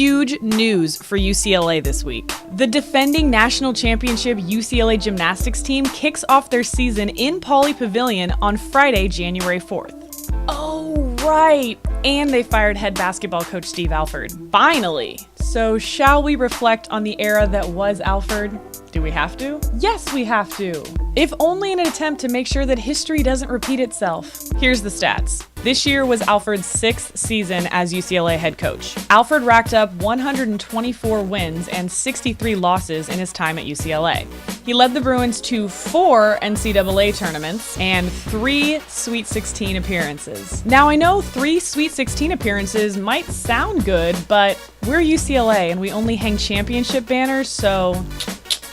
huge news for UCLA this week. The defending national championship UCLA Gymnastics team kicks off their season in Pauley Pavilion on Friday, January 4th. Oh, right. And they fired head basketball coach Steve Alford. Finally. So shall we reflect on the era that was Alford? Do we have to? Yes, we have to. If only in an attempt to make sure that history doesn't repeat itself. Here's the stats. This year was Alford's 6th season as UCLA head coach. Alford racked up 124 wins and 63 losses in his time at UCLA. He led the Bruins to 4 NCAA tournaments and 3 Sweet 16 appearances. Now, I know 3 Sweet 16 appearances might sound good, but we're UCLA and we only hang championship banners, so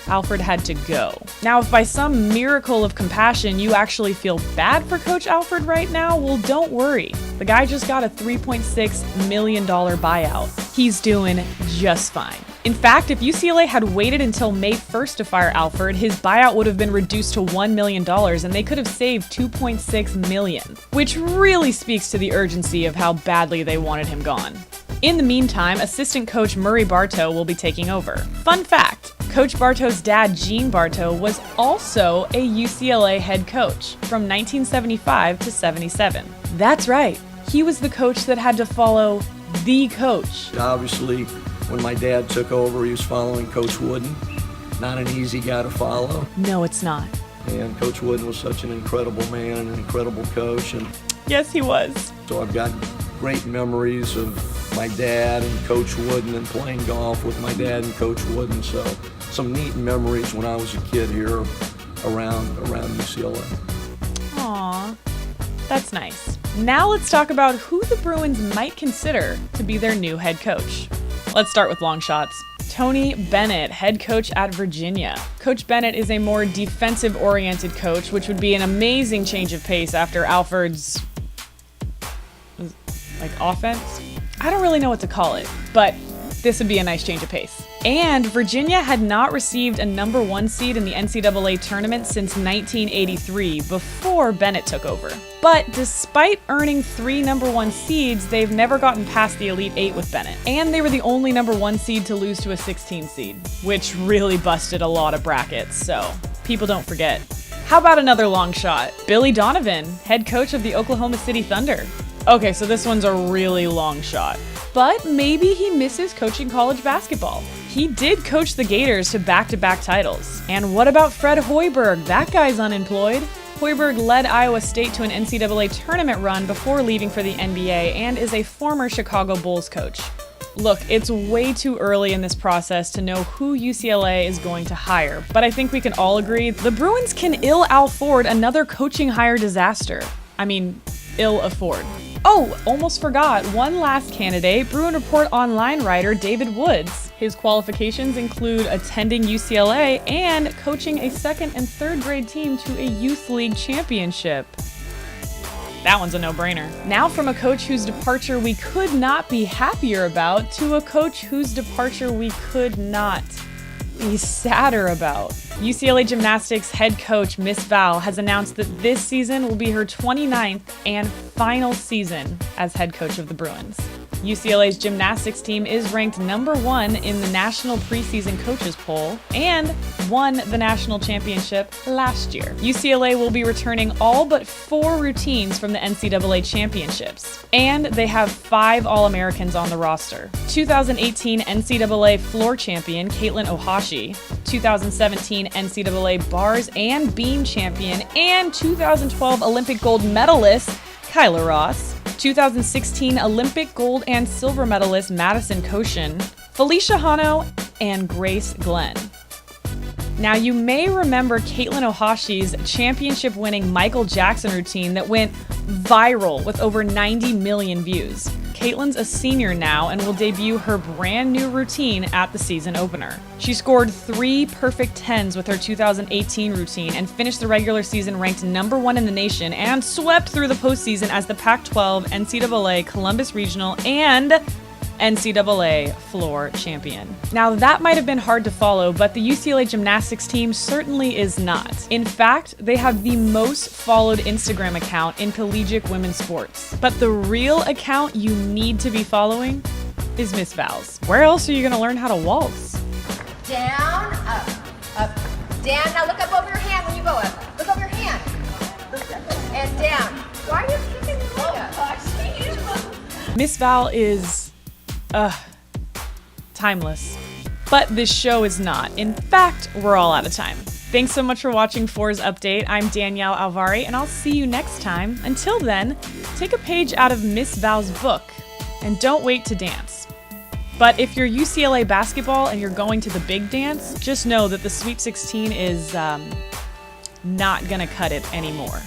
Alford had to go. Now, if by some miracle of compassion you actually feel bad for Coach Alford right now, well, don't worry. The guy just got a $3.6 million buyout. He's doing just fine. In fact, if UCLA had waited until May 1st to fire Alford, his buyout would have been reduced to $1 million and they could have saved $2.6 million, which really speaks to the urgency of how badly they wanted him gone. In the meantime, assistant coach Murray Bartow will be taking over. Fun fact, Coach Bartow's dad, Gene Bartow, was also a UCLA head coach from 1975 to 77. That's right, he was the coach that had to follow the coach. Obviously, when my dad took over, he was following Coach Wooden. Not an easy guy to follow. No, it's not. And Coach Wooden was such an incredible man and an incredible coach. And yes, he was. so I've got great memories of my dad and Coach Wooden and playing golf with my dad and Coach Wooden. So some neat memories when I was a kid here around UCLA. Aw, that's nice. Now let's talk about who the Bruins might consider to be their new head coach. Let's start with long shots. Tony Bennett, head coach at Virginia. Coach Bennett is a more defensive-oriented coach, which would be an amazing change of pace after Alford's offense. I don't really know what to call it, but this would be a nice change of pace. And Virginia had not received a number 1 seed in the NCAA tournament since 1983, before Bennett took over. But despite earning 3 number 1 seeds, they've never gotten past the Elite 8 with Bennett. And they were the only number 1 seed to lose to a 16 seed, which really busted a lot of brackets, so people don't forget. How about another long shot? Billy Donovan, head coach of the Oklahoma City Thunder. Okay, so this one's a really long shot, but maybe he misses coaching college basketball. He did coach the Gators to back-to-back titles. And what about Fred Hoiberg? That guy's unemployed. Hoiberg led Iowa State to an NCAA tournament run before leaving for the NBA and is a former Chicago Bulls coach. Look, it's way too early in this process to know who UCLA is going to hire, but I think we can all agree the Bruins can ill afford another coaching hire disaster. Ill afford. Oh, almost forgot, one last candidate, Bruin Report Online writer David Woods. His qualifications include attending UCLA and coaching a 2nd and 3rd grade team to a youth league championship. That one's a no-brainer. Now from a coach whose departure we could not be happier about to a coach whose departure we could not be sadder about. UCLA Gymnastics head coach Miss Val has announced that this season will be her 29th and final season as head coach of the Bruins. UCLA's gymnastics team is ranked number 1 in the national preseason coaches poll and won the national championship last year. UCLA will be returning all but 4 routines from the NCAA championships, and they have 5 All-Americans on the roster. 2018 NCAA floor champion Caitlin Ohashi, 2017 NCAA bars and beam champion, and 2012 Olympic gold medalist Kyla Ross, 2016 Olympic gold and silver medalist Madison Koshin, Felicia Hano, and Grace Glenn. Now, you may remember Caitlin Ohashi's championship-winning Michael Jackson routine that went viral with over 90 million views. Caitlin's a senior now and will debut her brand new routine at the season opener. She scored 3 perfect 10s with her 2018 routine and finished the regular season ranked number 1 in the nation and swept through the postseason as the Pac-12, NCAA, Columbus Regional, and NCAA floor champion. Now, that might have been hard to follow, but the UCLA Gymnastics team certainly is not. In fact, they have the most followed Instagram account in collegiate women's sports. But the real account you need to be following is Miss Val's. Where else are you going to learn how to waltz? Down, up, up, down. Now look up over your hand when you go up. Look over your hand. And down. Why are you kicking your leg up? Miss Val is, timeless. But this show is not. In fact, we're all out of time. Thanks so much for watching Fours Update. I'm Danielle Alvari, and I'll see you next time. Until then, take a page out of Miss Val's book, and don't wait to dance. But if you're UCLA basketball and you're going to the big dance, just know that the Sweet 16 is not gonna cut it anymore.